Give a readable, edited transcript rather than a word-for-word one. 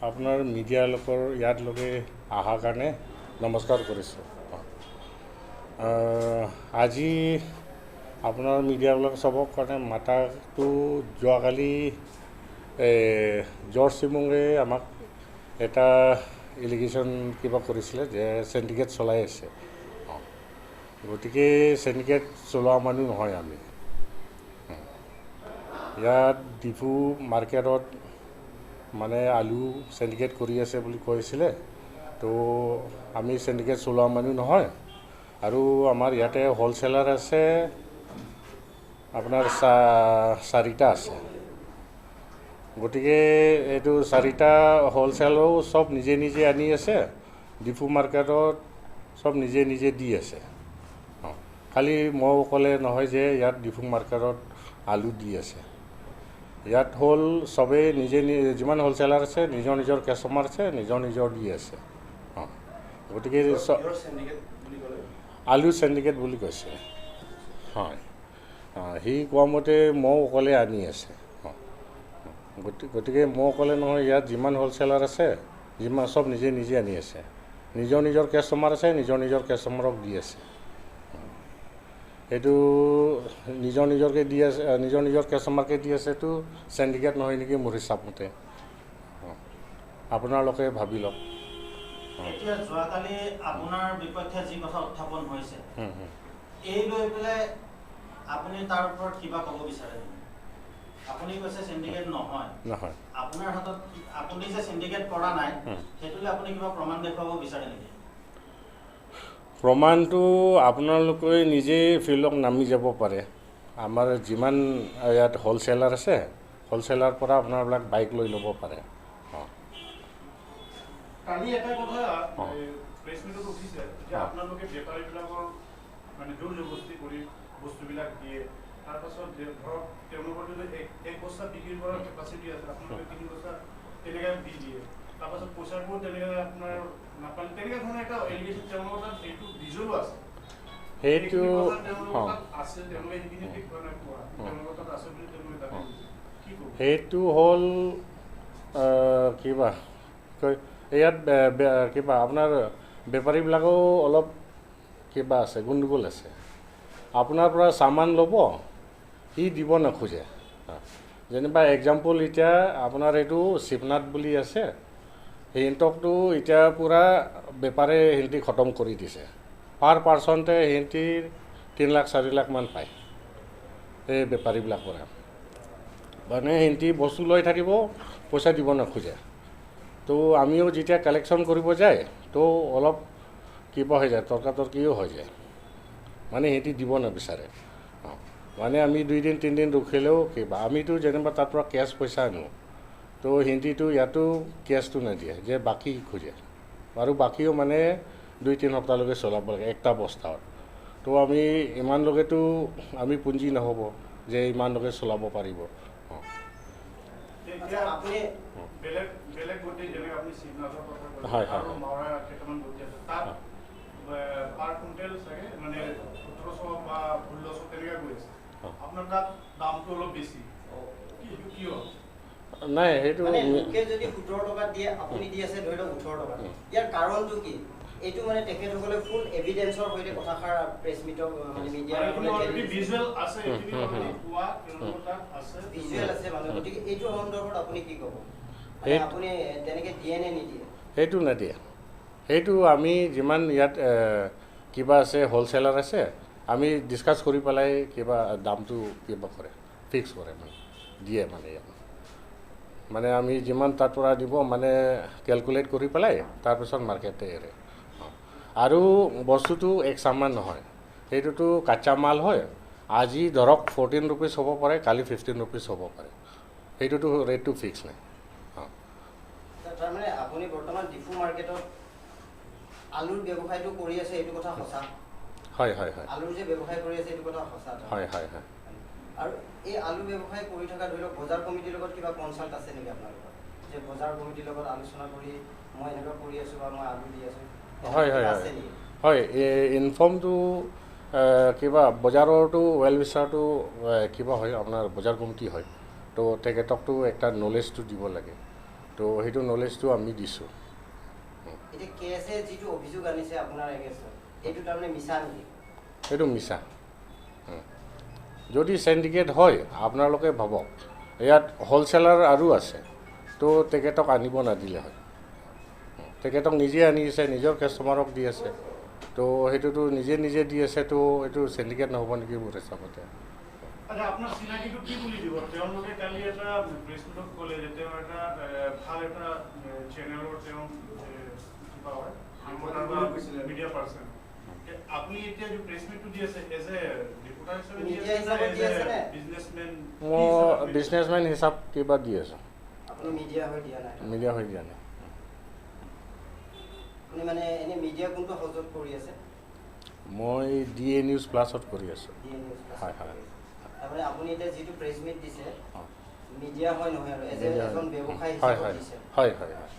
আপোনাৰ মিডিয়া লোকৰ ইয়াত লগে অহাৰ কাৰণে নমস্কাৰ কৰিছোঁ। আজি আপোনাৰ মিডিয়াবিলাক চবৰ কাৰণে মাতাটো যোৱাকালি জৰ্জ চিমুঙে আমাক এটা এলিগেশ্যন কিবা কৰিছিলে যে চেণ্ডিকেট চলাই আছে। গতিকে চেণ্ডিকেট চলোৱা মানুহ নহয় আমি। ইয়াত ডিফু মাৰ্কেটত মানে আলু চেণ্ডিকেট কৰি আছে বুলি কৈছিলে, তো আমি চেণ্ডিকেট চলোৱা মানুহ নহয়। আৰু আমাৰ ইয়াতে হ'লচেলাৰ আছে আপোনাৰ 4টা আছে। গতিকে এইটো 4টা হ'লচেলাৰো চব নিজে নিজে আনি আছে, ডিফু মাৰ্কেটত চব নিজে নিজে দি আছে। খালি মই অকলে নহয় যে ইয়াত ডিফু মাৰ্কেটত আলু দি আছে। ইয়াত হ'ল চবেই নিজে যিমান হ'লচেলাৰ আছে নিজৰ নিজৰ কাষ্টমাৰ আছে, নিজৰ নিজৰ দি আছে। গতিকে আলু চেণ্ডিকেট বুলি কৈছে। হয়, সি কোৱা মতে মই অকলে আনি আছে। গতিকে মই অকলে নহয়, ইয়াত যিমান হ'লচেলাৰ আছে চব নিজে নিজে আনি আছে। নিজৰ নিজৰ কাষ্টমাৰ আছে, নিজৰ নিজৰ কাষ্টমাৰক দি আছে। এইটো নিজৰ নিজৰকৈ দি আছে, নিজৰ নিজৰ কাষ্টমাৰকে দি আছে। এইটো চেণ্ডিকেট নহয় নেকি মোৰ হিচাপমতে। আপোনালোকে ভাবি লওক। এতিয়া যোৱাকালি আপোনাৰ বিপক্ষে যি কথা উত্থাপন হৈছে, এই লৈ পেলাই আপুনি তাৰ ওপৰত কিবা ক'ব বিচাৰে? আপুনি কৈছে চেণ্ডিকেট নহয়, আপোনাৰ হাতত আপুনি যে চেণ্ডিকেট কৰা নাই সেইটোলৈ আপুনি কিবা প্ৰমাণ দেখুৱাব বিচাৰে নেকি? প্ৰমাণটো আপোনালোকে নিজে ফিল্ডত নামি যাব পাৰে। আমাৰ যিমান ইয়াত হ'লচেলাৰ আছে, হ'লচেলাৰ পৰা আপোনাৰবিলাক বাইক লৈ ল'ব পাৰে। কালি এটা কথা প্ৰেছ মিটত উঠিছে যে আপোনালোকে বেপাৰীবিলাকৰ মানে জোৰ জবৰদস্তি কৰি বস্তুবিলাক দিয়ে, তাৰপাছত ধৰক তেওঁলোকৰ যদি এক বস্তা বিক্ৰী কৰাৰ কেপাচিটি আছে, আপোনালোকে 3 বস্তা তেনেকৈ দি দিয়ে, তাৰপাছত পইচাবোৰ তেনেকৈ আপোনাৰ নাপালে, তেনেকুৱা ধৰণৰ এটা এলিগেশ্যন তেওঁলোকৰ তাত এইটো ভিজুৱেলো আছে। সেইটো সেইটো হ'ল কিবা কয়, ইয়াত কিবা আপোনাৰ বেপাৰীবিলাকেও অলপ কিবা আছে, গণ্ডগোল আছে। আপোনাৰ পৰা চামান ল'ব, সি দিব নোখোজে। যেনিবা এক্সাম্পল, এতিয়া আপোনাৰ এইটো শিৱনাথ বুলি আছে, সিহঁতকতো এতিয়া পূৰা বেপাৰে সিহঁতি খতম কৰি দিছে। পাৰ পাৰ্চনতে সিহঁতি 3 লাখ 4 লাখ মান পায় এই বেপাৰীবিলাকৰ পৰা। মানে সিহঁতি বস্তু লৈ থাকিব, পইচা দিব নোখোজে। তো আমিও যেতিয়া কালেকশ্যন কৰিব যায় তো অলপ কিবা হৈ যায়, তৰ্কাতৰ্কিও হৈ যায়। মানে সিহঁতি দিব নিবিচাৰে। মানে আমি 2 দিন 3 দিন ৰখিলেও কিবা, আমিতো যেনিবা তাৰ পৰা কেছ পইচা আনো, তো সিহঁতিতো ইয়াতো কেছটো নিদিয়ে, যে বাকী খোজে। আৰু বাকীও মানে 2-3 সপ্তাহলৈকে চলাব লাগে একটা বস্তাত। তো আমি ইমান লগেতো আমি পুঁজি নহ'ব যে ইমান লগে চলাব পাৰিব। হয় হয় নাই, সেইটো যদি 17 টকা দিয়ে, আপুনি দি আছে ধৰি লওক 18 টকা, ইয়াৰ কাৰণটো কি? এইটো মানে তেখেতসকলে ফুল এভিডেন্সৰ সৈতে কথাষাৰ প্ৰেছ মিটৰ মানে মিডিয়াৰ ভিজুৱেল আছে মানে। গতিকে এইটো সন্দৰ্ভত আপুনি কি ক'ব? আপুনি তেনেকৈ দিয়ে নে নিদিয়ে? সেইটো নিদিয়ে। সেইটো আমি যিমান ইয়াত কিবা আছে, হ'লচেলাৰ আছে, আমি ডিছকাছ কৰি পেলাই কিবা দামটো কিবা কৰে, ফিক্স কৰে, মানে দিয়ে মানে ইয়াত। মানে আমি যিমান তাৰ পৰা দিব মানে কেলকুলেট কৰি পেলাই তাৰপিছত মাৰ্কেটে এৰে। আৰু বস্তুটো এক চামান নহয়, সেইটোতো কাঁচা মাল হয়। আজি ধৰক 14 rupees হ'ব পাৰে, কালি 15 rupees হ'ব পাৰে। সেইটোতো ৰেটটো ফিক্স নাই। তাৰমানে আপুনি বৰ্তমান ডিফু মাৰ্কেটত আলুৰ ব্যৱসায়টো কৰি আছে, এইটো কথা সঁচা? হয় হয় হয়। আলুৰ যে ব্যৱসায় কৰি আছে এইটো কথা সঁচা? হয় হয় হয়। আৰু এই আলু ব্যৱসায় কৰি থকা ধৰি লওক বজাৰ কমিটিৰ লগত কিবা কনচাল্ট আছে নেকি আপোনালোকৰ? যে বজাৰ কমিটিৰ লগত আলোচনা কৰি মই এনেকুৱা কৰি আছোঁ বা মই আলু দি আছোঁ? হয় হয় হয় হয়। ইনফৰ্মটো কিবা বজাৰৰটো ৱেলবিচাৰটো কিবা হয়, আপোনাৰ বজাৰ কমিটি হয়। তো তেখেতকতো একটা নলেজটো দিব লাগে। তো সেইটো নলেজটো আমি দিছোঁ। এতিয়া কেছে যিটো অভিযোগ আনিছে আপোনাৰ এগেইনষ্টত এইটো তাৰমানে মিছা নেকি? সেইটো মিছা। যদি চেণ্ডিকেট হয় আপোনালোকে ভাবক ইয়াত হ'লচেলাৰ আৰু আছে, তো তেখেতক আনিব নাদিলে হয়। তেখেতক নিজে আনিছে, নিজৰ কাষ্টমাৰক দি আছে, তো সেইটোতো নিজে দি আছে, তো এইটো চেণ্ডিকেট নহ'ব নেকি মোৰ হিচাপতে। আচ্ছা, আপোনাৰ চিনাকিটো কি বুলি দিব? তেওঁলোকে কালি এটা প্ৰেছ মিটত ক'লে যে তেওঁ এটা ভাল এটা চেনেলৰ তেওঁ কিবা হয় মিডিয়া পাৰ্চন। আপুনি এতিয়া যে প্ৰেছ মিটটো দি আছে এজ এ ৰিপৰ্টাৰ হিচাপে দি আছে নে বিজনেছমেন? মই বিজনেছমেন হিচাপ কিবা দি আছোঁ। আপুনি মিডিয়া হৈ দিয়া নাই? মিডিয়া হৈ দিয়া নাই। আপুনি মানে এনে মিডিয়া কোনটো হাউচত কৰি আছে? মই DA নিউজ প্লাছত কৰি আছোঁ। হয় হয়। তাৰমানে আপুনি এতিয়া যিটো প্ৰেছ মিট দিছে মিডিয়া হয় নহয় আৰু এজ এজন ব্যৱসায়ী হয় হিচাপে হয় দিছে? হয় হয় হয়।